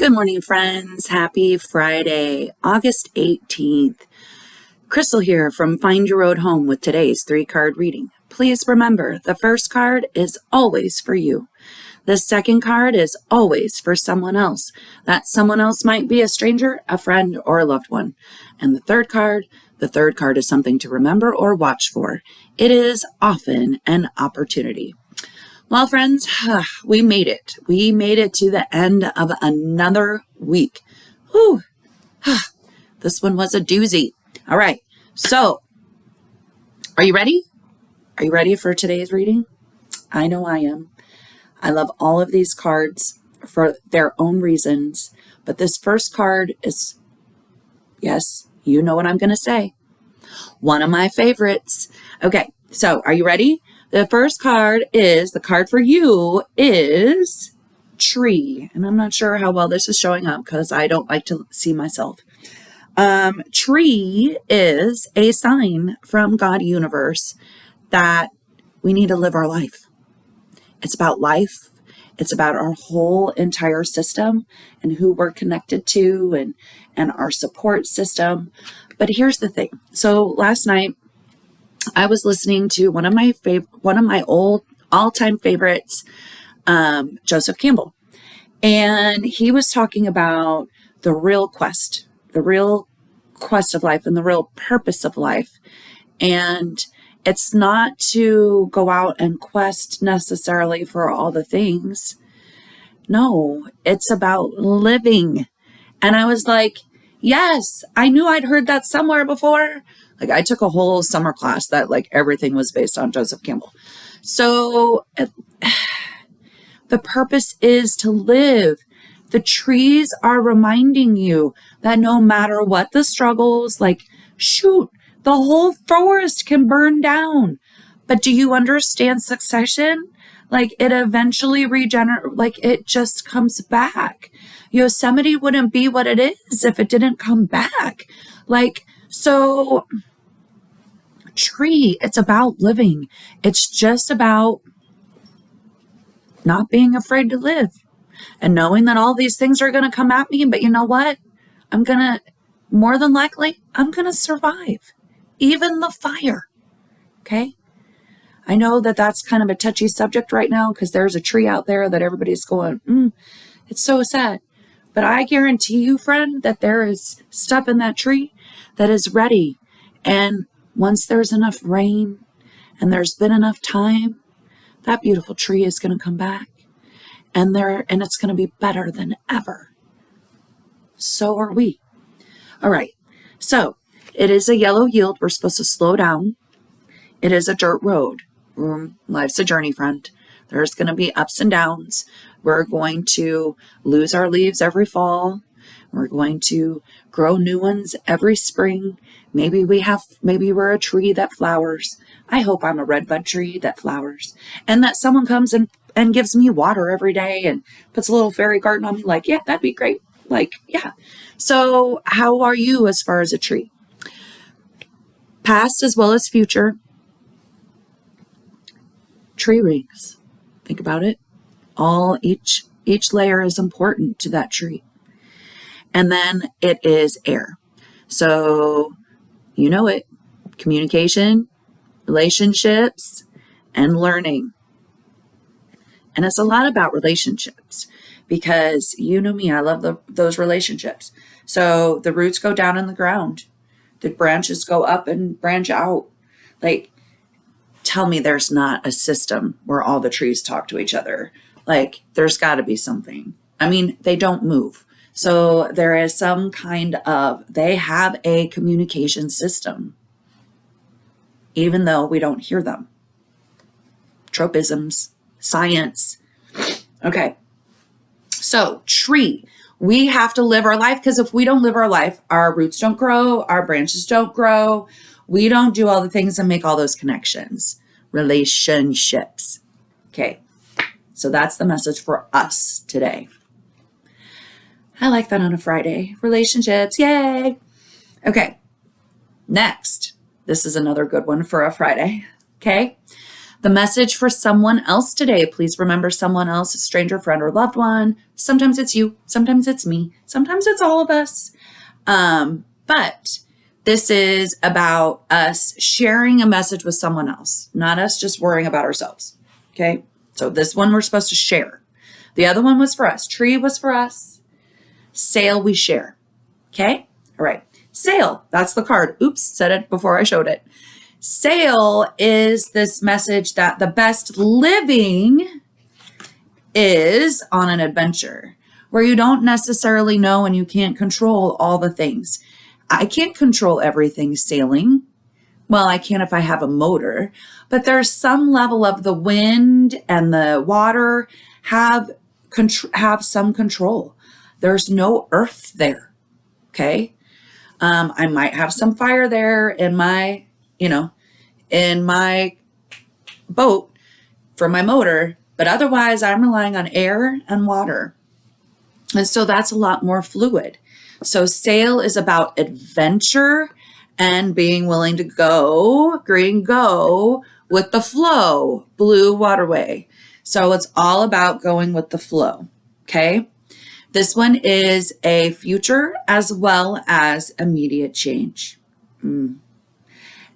Good morning, friends. Happy Friday, August 18th. Crystal here from Find Your Road Home with today's 3-card reading. Please remember, the first card is always for you. The second card is always for someone else. That someone else might be a stranger, a friend, or a loved one. And the third card is something to remember or watch for. It is often an opportunity. Well, friends, we made it. We made it to the end of another week. Whew. This one was a doozy. All right. So, are you ready? Are you ready for today's reading? I know I am. I love all of these cards for their own reasons, but this first card is, yes, you know what I'm going to say, one of my favorites. Okay, so are you ready? The first card is, the card for you is tree. And I'm not sure how well this is showing up because I don't like to see myself. Tree is a sign from God Universe that we need to live our life. It's about life. It's about our whole entire system and who we're connected to and our support system. But here's the thing. So last night, I was listening to one of my old all-time favorites, Joseph Campbell, and he was talking about the real quest of life and the real purpose of life. And it's not to go out and quest necessarily for all the things. No, it's about living. And I was like, yes, I knew I'd heard that somewhere before. Like, I took a whole summer class that like everything was based on Joseph Campbell. So the purpose is to live. The trees are reminding you that no matter what the struggles, like, shoot, the whole forest can burn down. But do you understand succession? Like, it eventually regenerates, like it just comes back. Yosemite wouldn't be what it is if it didn't come back. Like, so tree, it's about living. It's just about not being afraid to live and knowing that all these things are going to come at me. But you know what? More than likely, I'm going to survive. Even the fire. Okay? I know that that's kind of a touchy subject right now because there's a tree out there that everybody's going, it's so sad. But I guarantee you, friend, that there is stuff in that tree that is ready. And once there's enough rain and there's been enough time, that beautiful tree is going to come back. And it's going to be better than ever. So are we. All right. So it is a yellow yield. We're supposed to slow down. It is a dirt road. Life's a journey, friend. There's going to be ups and downs. We're going to lose our leaves every fall. We're going to grow new ones every spring. Maybe we're a tree that flowers. I hope I'm a redbud tree that flowers. And that someone comes and gives me water every day and puts a little fairy garden on me. Like, yeah, that'd be great. Like, yeah. So how are you as far as a tree? Past as well as future. Tree rings. Think about it. Each layer is important to that tree. And then it is air. So you know it. Communication, relationships, and learning. And it's a lot about relationships because you know me, I love those relationships. So the roots go down in the ground. The branches go up and branch out. Like, tell me there's not a system where all the trees talk to each other. Like, there's got to be something. I mean, they don't move. So there is some kind of, they have a communication system, even though we don't hear them. Tropisms, science. Okay. So tree, we have to live our life because if we don't live our life, our roots don't grow, our branches don't grow. We don't do all the things and make all those connections. Relationships. Okay. So that's the message for us today. I like that on a Friday. Relationships. Yay. Okay. Next. This is another good one for a Friday. Okay. The message for someone else today, please remember someone else, a stranger, friend, or loved one. Sometimes it's you, sometimes it's me, sometimes it's all of us. But this is about us sharing a message with someone else, not us just worrying about ourselves. Okay. So this one we're supposed to share. The other one was for us. Tree was for us. Sail we share. Okay. All right. Sail. That's the card. Oops. Said it before I showed it. Sail is this message that the best living is on an adventure where you don't necessarily know and you can't control all the things. I can't control everything sailing. Well, I can if I have a motor, but there's some level of the wind and the water have some control. There's no earth there. Okay. I might have some fire there in my, in my boat for my motor, but otherwise I'm relying on air and water. And so that's a lot more fluid. So sail is about adventure and being willing to go, green, go with the flow, blue waterway. So it's all about going with the flow. Okay. This one is a future as well as immediate change.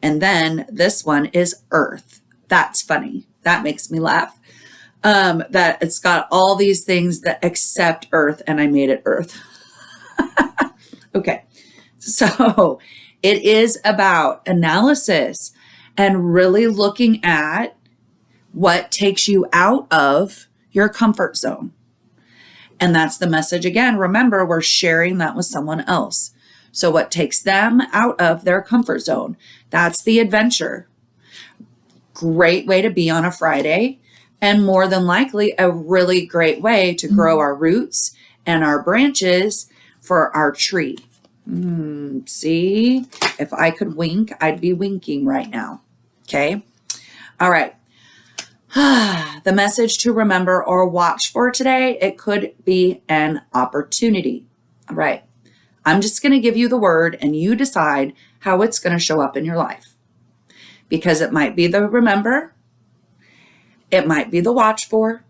And then this one is earth. That's funny. That makes me laugh. That it's got all these things that accept earth, and I made it earth. Okay. So it is about analysis and really looking at what takes you out of your comfort zone. And that's the message again. Remember, we're sharing that with someone else. So what takes them out of their comfort zone? That's the adventure. Great way to be on a Friday, and more than likely a really great way to grow our roots and our branches for our tree. See, if I could wink, I'd be winking right now. Okay. All right. The message to remember or watch for today, it could be an opportunity. All right. I'm just going to give you the word and you decide how it's going to show up in your life. Because it might be the remember, it might be the watch for,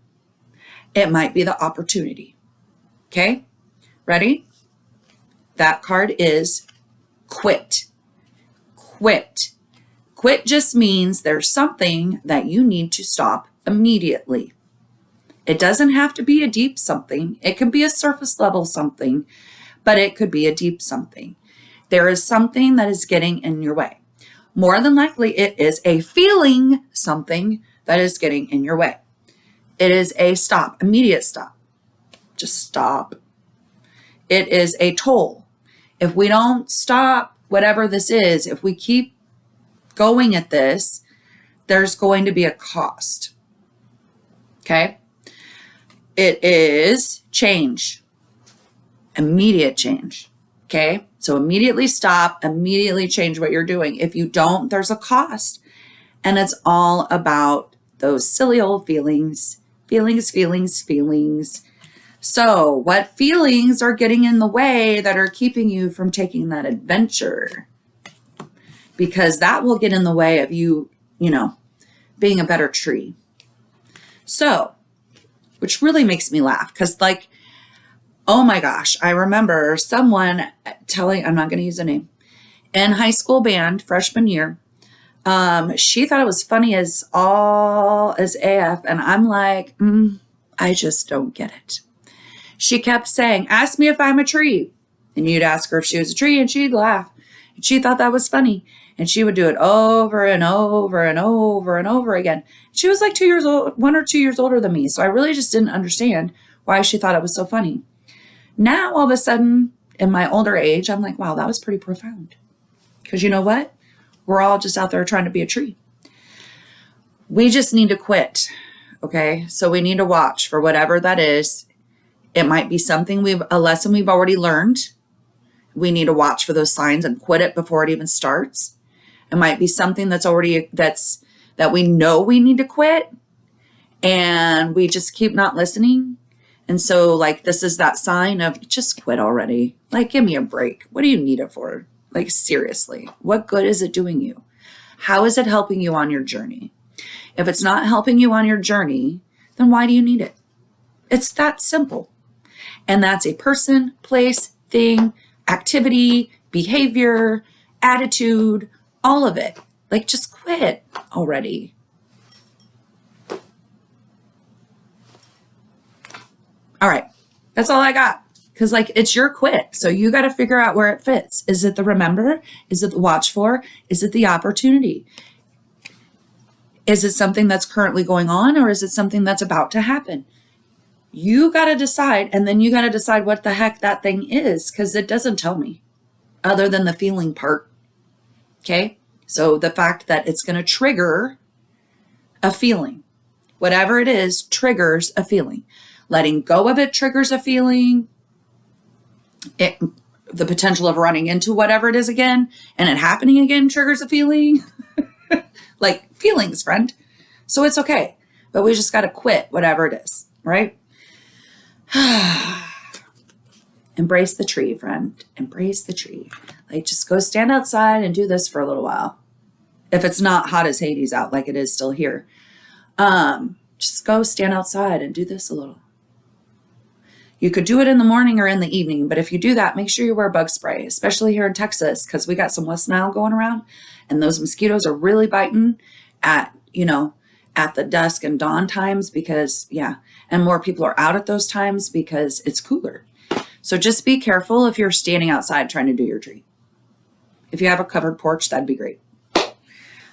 it might be the opportunity. Okay? Ready? That card is quit. Quit. Quit just means there's something that you need to stop immediately. It doesn't have to be a deep something. It can be a surface level something, but it could be a deep something. There is something that is getting in your way. More than likely, it is a feeling something that is getting in your way. It is a stop, immediate stop. Just stop. It is a toll. If we don't stop whatever this is, if we keep going at this, there's going to be a cost. Okay? It is change. Immediate change. Okay? So immediately stop, immediately change what you're doing. If you don't, there's a cost. And it's all about those silly old feelings. Feelings. So what feelings are getting in the way that are keeping you from taking that adventure? Because that will get in the way of you, being a better tree. So, which really makes me laugh because oh my gosh, I remember someone telling, I'm not going to use a name, in high school band, freshman year, she thought it was funny as AF. And I'm like, I just don't get it. She kept saying, ask me if I'm a tree. And you'd ask her if she was a tree and she'd laugh. And she thought that was funny. And she would do it over and over and over and over again. She was like 2 years old, 1 or 2 years older than me. So I really just didn't understand why she thought it was so funny. Now, all of a sudden, in my older age, I'm like, wow, that was pretty profound. Because you know what? We're all just out there trying to be a tree. We just need to quit. Okay. So we need to watch for whatever that is. It might be a lesson we've already learned. We need to watch for those signs and quit it before it even starts. It might be something that we know we need to quit and we just keep not listening. And so this is that sign of just quit already. Give me a break. What do you need it for? Seriously, what good is it doing you? How is it helping you on your journey? If it's not helping you on your journey, then why do you need it? It's that simple. And that's a person, place, thing, activity, behavior, attitude, all of it. Like, just quit already. All right. That's all I got. Because, like, it's your quit. So you got to figure out where it fits. Is it the remember? Is it the watch for? Is it the opportunity? Is it something that's currently going on, or is it something that's about to happen? You got to decide, and then you got to decide what the heck that thing is, because it doesn't tell me other than the feeling part. Okay? So the fact that it's going to trigger a feeling, whatever it is, triggers a feeling. Letting go of it triggers a feeling. The potential of running into whatever it is again and it happening again triggers a feeling. Like feelings, friend. So it's okay. But we just got to quit whatever it is, right? Embrace the tree, friend. Embrace the tree. Like, just go stand outside and do this for a little while. If it's not hot as Hades out like it is still here, just go stand outside and do this a little. You could do it in the morning or in the evening, but if you do that, make sure you wear bug spray, especially here in Texas, because we got some West Nile going around, and those mosquitoes are really biting at the dusk and dawn times because, and more people are out at those times because it's cooler. So just be careful if you're standing outside trying to do your tree. If you have a covered porch, that'd be great.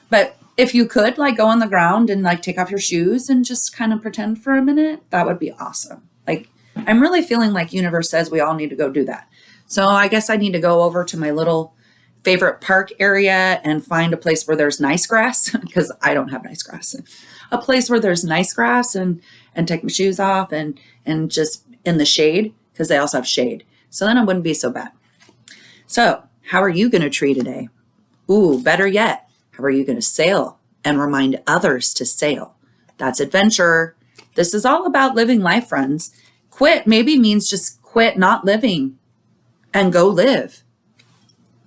But if you could, like, go on the ground and, like, take off your shoes and just kind of pretend for a minute, that would be awesome. Like, I'm really feeling like universe says we all need to go do that. So I guess I need to go over to my little favorite park area and find a place where there's nice grass, because I don't have nice grass. A place where there's nice grass and take my shoes off and just in the shade, because they also have shade. So then it wouldn't be so bad. So how are you going to tree today? Ooh, better yet, how are you going to sail and remind others to sail? That's adventure. This is all about living life, friends. Quit maybe means just quit not living and go live.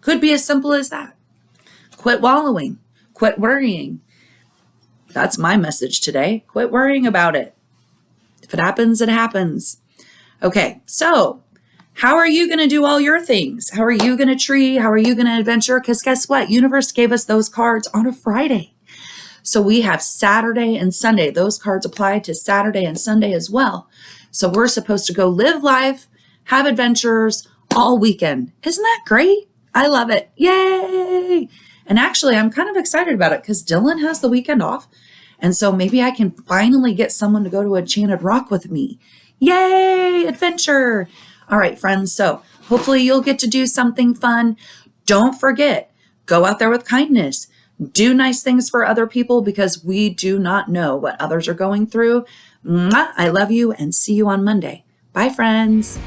Could be as simple as that. Quit wallowing. Quit worrying. That's my message today. Quit worrying about it. If it happens, it happens. Okay, so how are you going to do all your things? How are you going to tree? How are you going to adventure? Because guess what? Universe gave us those cards on a Friday. So we have Saturday and Sunday. Those cards apply to Saturday and Sunday as well. So we're supposed to go live life, have adventures all weekend. Isn't that great? I love it. Yay! And actually, I'm kind of excited about it because Dylan has the weekend off. And so maybe I can finally get someone to go to Enchanted Rock with me. Yay! Adventure! All right, friends. So hopefully you'll get to do something fun. Don't forget, go out there with kindness. Do nice things for other people because we do not know what others are going through. Mwah! I love you and see you on Monday. Bye, friends.